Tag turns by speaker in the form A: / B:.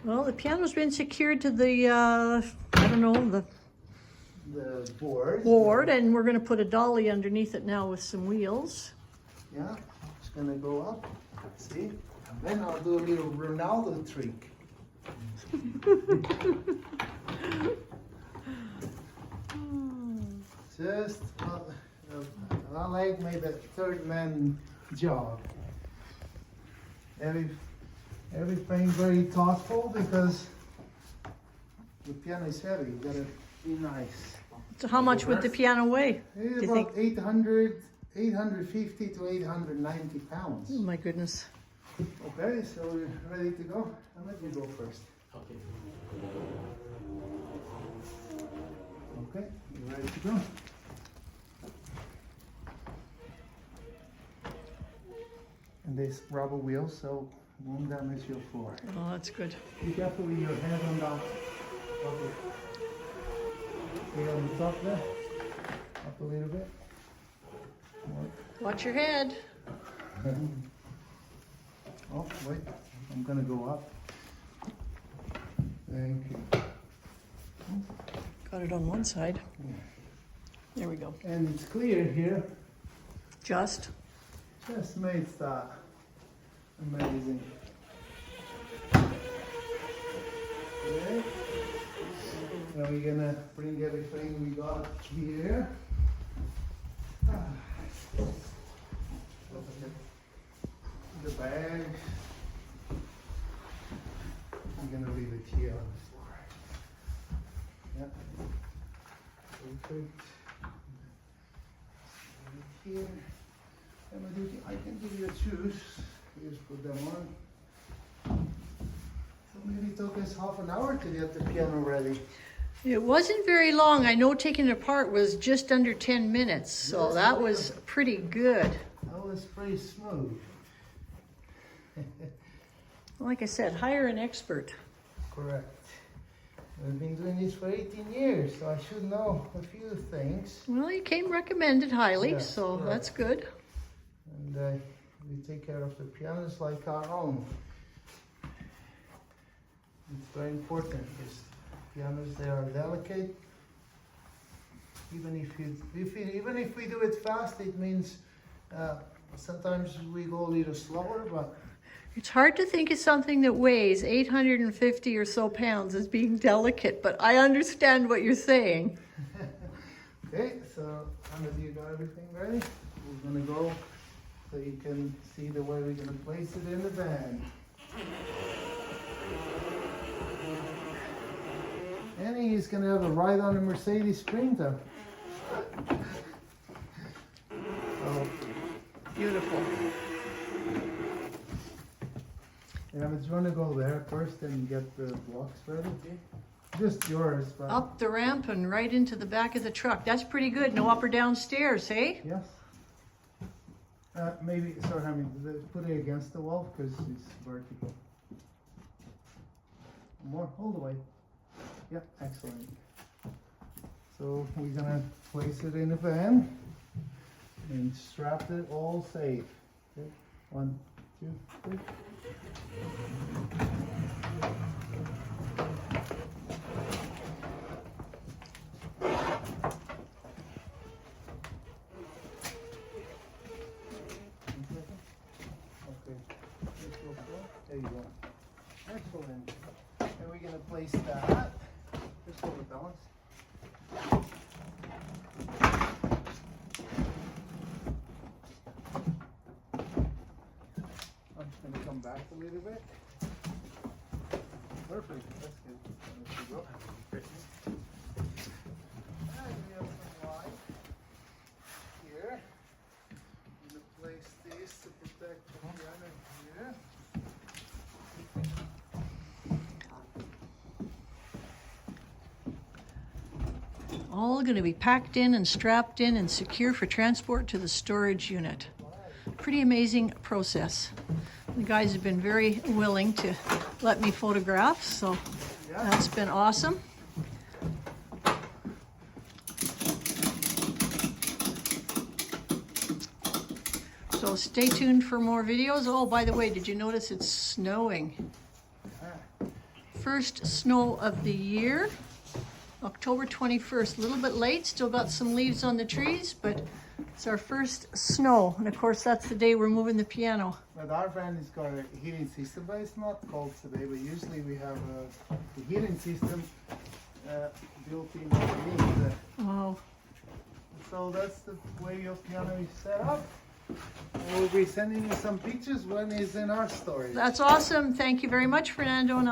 A: Well, the piano's been secured to the, I don't know, the board, and we're going to put a dolly underneath it now with some wheels.
B: Yeah, it's going to go up, see? And then I'll do a little Ronaldo trick. Just, I like made a third man job. Everything very thoughtful because the piano is heavy. You gotta be nice.
A: So how much would the piano weigh?
B: It's about 850 to 890 pounds.
A: Oh my goodness.
B: Okay, so we're ready to go? I'll let you go first.
C: Okay.
B: Okay, you ready to go? And there's rubber wheels, so it won't damage your floor.
A: Oh, that's good.
B: Be careful with your head on that. Okay. Stay on the top there. Up a little bit. More.
A: Watch your head.
B: Oh, wait. I'm gonna go up. Thank you.
A: Got it on one side. There we go.
B: And it's clear here.
A: Just
B: Made that amazing. Okay. Now we're gonna bring everything we got here. The bag. I'm gonna leave it here on the floor. Yeah. Perfect. Right here. I can give you a choose. Just put them on. So maybe it took us half an hour to get the piano ready.
A: it wasn't very long. I know taking it apart was just under 10 minutes, so
B: Yes,
A: that
B: it
A: was pretty good.
B: That was pretty smooth.
A: Like I said, hire an expert.
B: Correct. I've been doing this for 18 years, so I should know a few things.
A: Well, you came recommended highly,
B: Yes,
A: so
B: correct.
A: that's good.
B: And we take care of the pianos like our own. It's very important because pianos, they are delicate. Even if we do it fast, it means sometimes we go a little slower, but
A: It's hard to think of something that weighs 850 or so pounds as being delicate, but I understand what you're saying.
B: okay, so Anna, you got everything ready? We're gonna go so you can see the way we're gonna place it in the van. Annie is gonna have a ride on a Mercedes Sprinter. So,
A: Beautiful.
B: yeah, but you wanna go there first and get the blocks ready? Just yours, but
A: Up the ramp and right into the back of the truck. That's pretty good. No up or down stairs, hey?
B: yes. Maybe, sorry, I mean, put it against the wall because it's vertical. More, all the way. Yeah, excellent. So we're gonna place it in the van and strap it all safe. Okay. 1, 2, 3. There you go. Excellent. And we're gonna place that. Just hold it balance. I'm just gonna come back a little bit. Perfect. That's good. There you go. And we have some light here. I'm gonna place this to protect the piano here.
A: All going to be packed in and strapped in and secure for transport to the storage unit. Pretty amazing process. The guys have been very willing to let me photograph, so that's been awesome. So stay tuned for more videos. Oh, by the way, did you notice it's snowing? first snow of the year. October 21st, a little bit late, still got some leaves on the trees, but it's our first snow. And of course, that's the day we're moving the piano.
B: But our van has got a heating system, but it's not cold today. But usually we have the heating system built in underneath.
A: Oh,
B: So that's the way your piano is set up. We'll be sending you some pictures when it's in our storage.
A: that's awesome. Thank you very much, Fernando. And